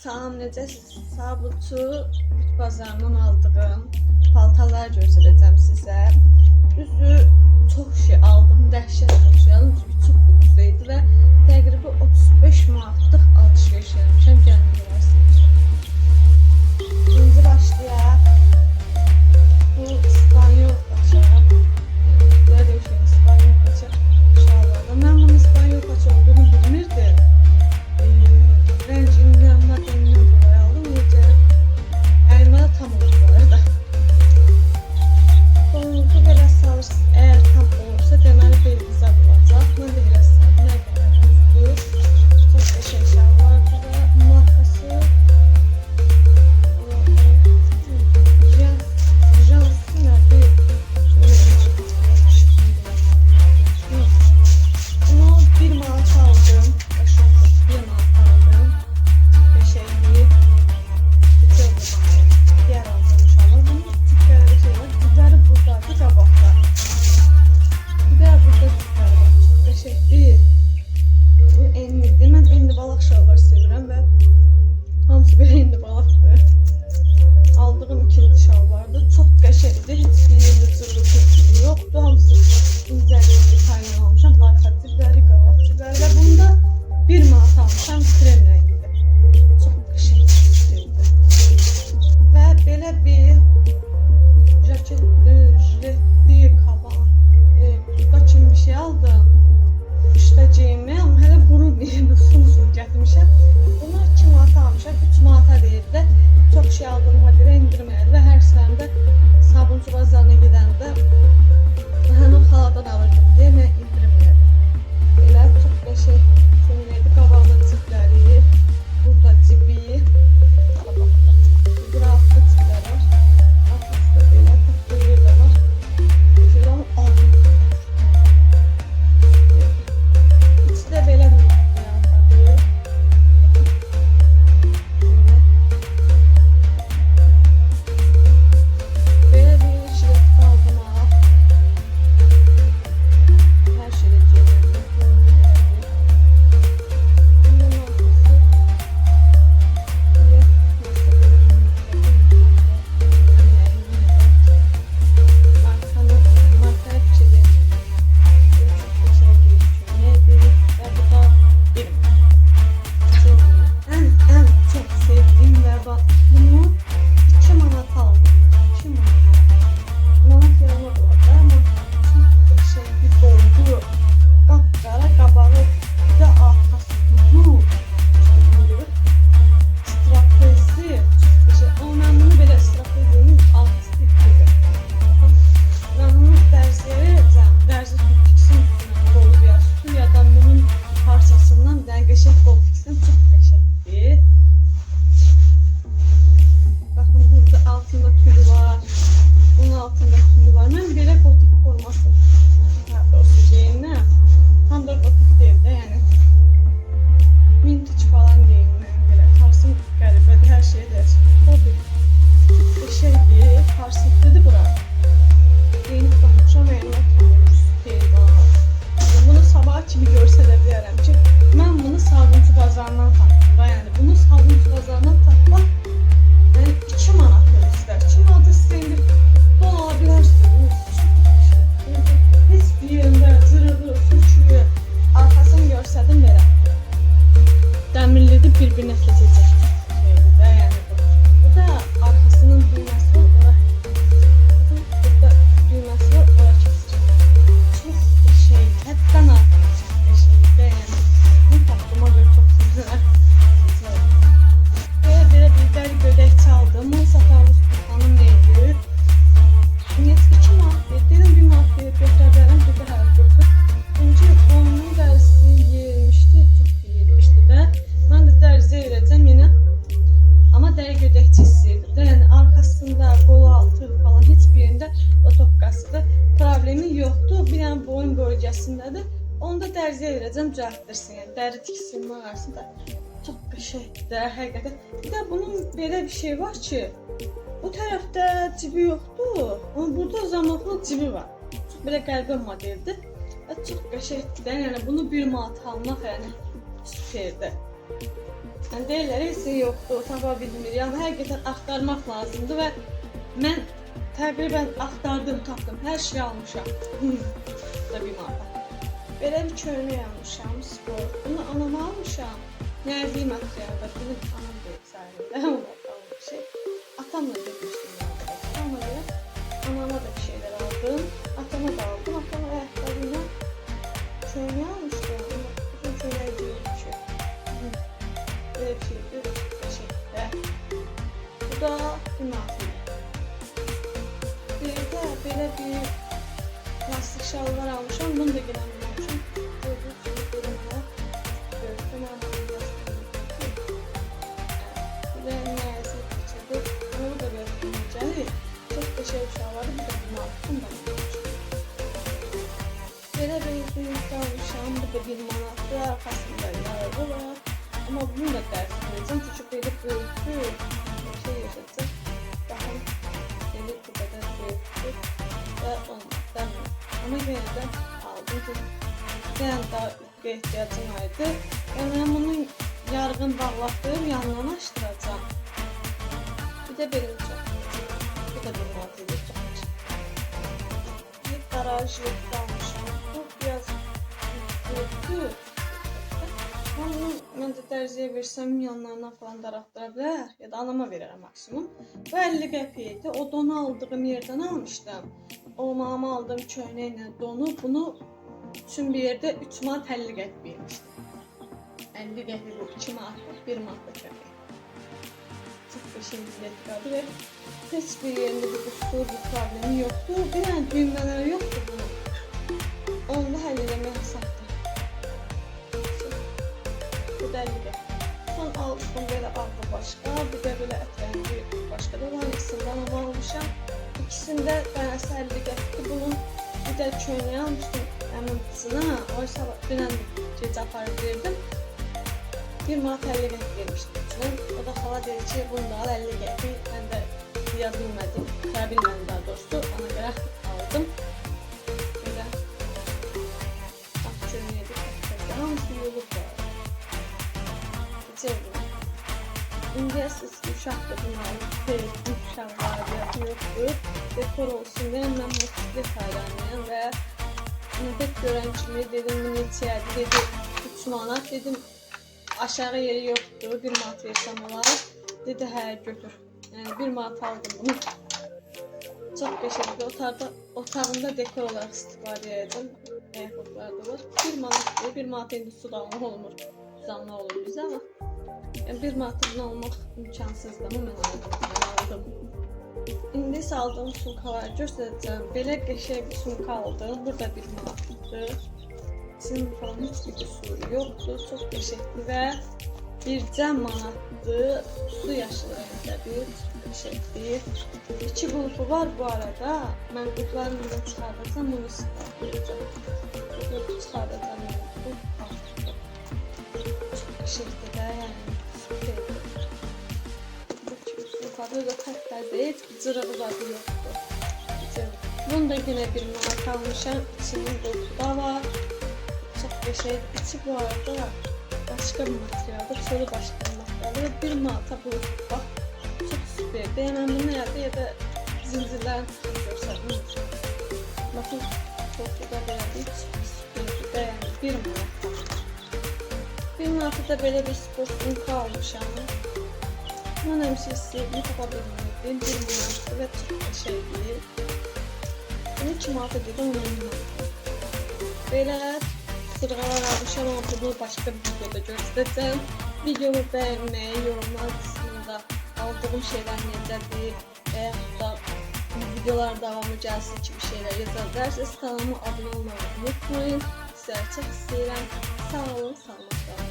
Salam, necəsiz? Sabutu bit bazarından aldığım paltarlar göstərəcəm sizə. Düzü çox şey aldım, dəhşət çox şey aldım. Çünki çox ucuzaydı və təqribən 35 manatlıq alış-veriş etmişəm. Gəlin görərsiniz. Birinci başlayaq. Bu İspanyol paça. Böyle bir şey, İspanyol paça şalvarda. Mən bunun İspanyol paça olduğunu bilmirdim. Rencinden, madeninden dolayı aldım. Necə əlmə tam oldu bu arada. Boynunuzu belə salırsınız. Eğer tam olursa deməli belinize bulacaq. Mən də elə saldım. Nə qədər düzdür. Çox qəşəng şalvardır və markası Bunu 1 manat aldım. Bir manat aldım. Qəşənglik. Diğer aldığım şalvar. Bunun tipləri bir şey var. Tipləri buradadır, qabaqda. Bir də burada tipləri var. Çox qəşənglik. Bu enlidir. Mən enli balaq şalvar sevirəm və hamısı bir enli balaqdır. Aldığım ikinci şalvardır. Çox qəşəngdir. Hiçbir yerli cırrı yoxdur. Hamısı incəlik detayla almışam. Arxa tipləri, qabaq tipləri və bunda 1 manat almışam. Krem rəngidir. Çox qəşəng şeydir. Və belə bir jaketli, jiletli, kaban, kurtka kimi bir şey aldım. İşte geyinmə, amma hələ qurulmayıb, uzun gətirmişəm. Bunu 2 manat almışam, 3 manata deyildi. Çox şey aldığıma görə indirməli və hər səndə sabunçu bazarına gedəndə həmin xaladan alırdım deyə mən indirməli. Elə çox qəşəng köynəkli, qabağında cibləri, burada cibi, qabaqda. Bura altda ciblər var. Altda belə tutduğu yer də var. Şuradan aldım. İçi də belə bir yandadır. Belə bir jilet aldım ha. Her şeyde cebimde. Bunun ortası. Markaya bir şey demiyorum. Çok şey gözüküyor. Neydi? Ve bu da benim. En çok sevdiğim ve bunu 2 manat aldım. 2 manat. Manat yanına bu arada ama çok şey bir doldu. Kapkara kabağı bir de arkası budu. Straplezi. Ama ben bunu böyle straplezinin altı gibi. Ben bunu derziye vereceğim. Derzi tuttuksun dolu bir sütun ya da bunun parçasından bir tane qəşəng kol fiksin. Çok qəşəngdir. Bakın burada altında tülü var. Bunun altında tülü var. Ben belə gotik forması. Doğrusu geyinlə. Tam da gotik deyil de yani. Vintage falan geyinməyim belə. Tarzım qəribədir, hər şey dəyişir. O bir qəşəngdir. Farsetlidir bura. Geyinib baxmışam, əyilmə tanıyoruz. Deyil bana. Bunu sabah kimi görsə də deyərəm ki, mən bunu sabunçu bazarından tapdım da. Yəni bunu sabunçu bazarından tapmaq yəni 2 manat istər. 2 manat istəyir. Don alabilirsiniz. Heç bir yerində zırılı, söküyü, arkasını görsədim belə. Dəmirlidir, bir-birinə keçəcək. Şeydir də, yəni bu. Bu da arkasının düyməsi var, ora. Burada düyməsi var, ora keçəcək. Çox qəşəng, həddən artıq qəşəngdir, yəni. Bu tapdıma görə çox güzel. Belə bir dəri gödək çaldım. Bunu satarlı sultanım neydi? Net 2 manat dedim, 1 manat verib götürərəm, dedi hər götür. Çünki onun dərisi yeyilmişdi, çox yeyilmişdi də. Mən də dərziyə verəcəm yenə. Amma dəri gödəkçi istəyirdim də, yəni arkasında, qolu altı falan heç bir yerində otopkasıdır. Problemi yoxdur, bir dənə boyun bölgəsindədir. Onu da dərziyə verəcəm, düzəltdirsin. Yəni dəri tiksinmə arasında çox qəşəngdir, həqiqətən. Bir də bunun belə bir şey var ki, bu tərəfdə cibi yoxdur, amma burada zamaqlı cibi var. Çox belə qəlbə modeldir və çox qəşəngdir. Yəni bunu 1 manat almaq yəni süperdir. Yəni deyirlər, heç şey yoxdur, tapa bilmir. Yəni həqiqətən axtarmaq lazımdır və mən təqribən axtardım, tapdım. Hər şeyi almışam. Da bir marka. Belə bir köynək almışam, spor. Bunu anama almışam. Nəzəri materialda. Bunu anam deyib sayılır. Şey. Atamla gedirsin. Atamla deyib, anama da bir şeyler aldım. Atama da aldım. Atama ayaklarından köynək almışdım. Uzun köynək deyil bir şey. Böyle bir şeydir. Bu da münasib. Bir de böyle bir plastik şalvar almışam. Bunu da giremiyormuşum. Böyle bir görünme. Görsün bir de neyse geçirdi. Onu da görünmeyeceği. Çok da şey şalvarı. Bu da münasib. Böyle bir büyük almışam. Bu da bir manatlı. Arkasında yarı var. Ama bunu da ders edeceğim. Küçük böyle büyüktü. Şey yaşatacak. Daha deli bu kadar büyüktü. Ve ondan ama yine de aldım. Yani daha ihtiyacım vardı. Yani ben bunun yargın bağlattığı yandan açtıracağım. Bir de benim çok. Bu da bir maddedir. Bir garaj yoktu almışım. Bu biraz büyüktü. Onu mən də dərziyə versəm yanlarına falan daraqdıra bilər ya da anama verərəm maksimum. Bu 50 qəpik idi. O donu aldığım yerdən almışdım. O mama aldığım köynəklə donu bunu üçün bir yerdə 3 manat 50 qəpik vermişdim. 50 qəpik bu 2 manat 1 manat qəpik. Çox qəşəng biletlərdi və heç bir yerində bir qusur, bir problemi yoxdur. Bir dənə düymələri yoxdur bunun. Onu da həll eləmək hesabdır. Son aldım böyle ağlı başka, bir de böyle etrengi başka da var. İkisinden ama almışam. İkisinde ben eserlik etti bunun. Bir de köynəyi almıştım hemen kızına. Oysa dünən gece aparıb verdim. 1 manat 50 qəpik vermişdim içine. O da hala dedi ki bunu da al 50 qəpik. Ben de deyə bilmədim. Deyə bilmədim daha doğrusu. Ona göre aldım. Böyle bak köynəyi de hamısı yolub var. İndi siz uşaqdır bunları uşaqlar yoxdur. Dekor olsun deyə mən motosiklet hayranıyam və nefət görən kimi dedim bu neçəyədir, dedi 3 manat, dedim aşağı yeri yoxdur, 1 manat versəm olar, dedi hə götür. Yəni 1 manat aldım bunu. Çox qəşəngdir, otağımda dekor olaraq istifadə edim, ayaqqabılar da var. 1 manatdır, 1 manat indi su damlıq olmur, zamlı olur bizə ama. Yani 1 manatını almaq imkansızdır ama mən aldım. İndi isə aldığım sumkaları göstərəcəm. Belə qəşəng bir sumka aldım. Burada 1 manatdır. İçinin falan hiçbir qüsuru yoxdur. Çox qəşəngdir və bircə manatdır. Su yaşıl rəngdə bir qəşəngdir. 2 qulpu var bu arada. Mən qulplarını burada çıxardırsam bunu istifadə edəcəm. Qulpu çıxardacam. Çox qəşəngdir də yəni. Burada da tərtlərdə heç bir cırığı zadı yoxdur. Bunu da yine 1 manat almışam. İçinin qulpu da var. Çox qəşəng. İçi bu arada başqa bir materialdır. Sonra başqa bir materialdır. 1 manata bu bax. Çox süperdir. Yəni mən bunu ya da zincirlərin tutub görsədim. Baxın, qulpu da belədir. Süperdir. Yəni 1 manat. 1 manata da belə bir spor sumka almışam. Mən həmişə istəyirdim, tapa bilmirdim. 1 manatdır və çox qəşəngdir. Bunu 2 manata dedim, ona 1 manat. Belə sırğalar almışam, amma bunu başqa bir videoda göstərəcəm. Videomu bəyənməyi, yorumlar qismində aldığım şeylər necədir və yaxud da videolar davamı gəlsin kimi şeylər yazarlarsınız. Kanalıma abunə olmayı unutmayın. Sizləri çox istəyirəm. Sağ olun, sağlıqla.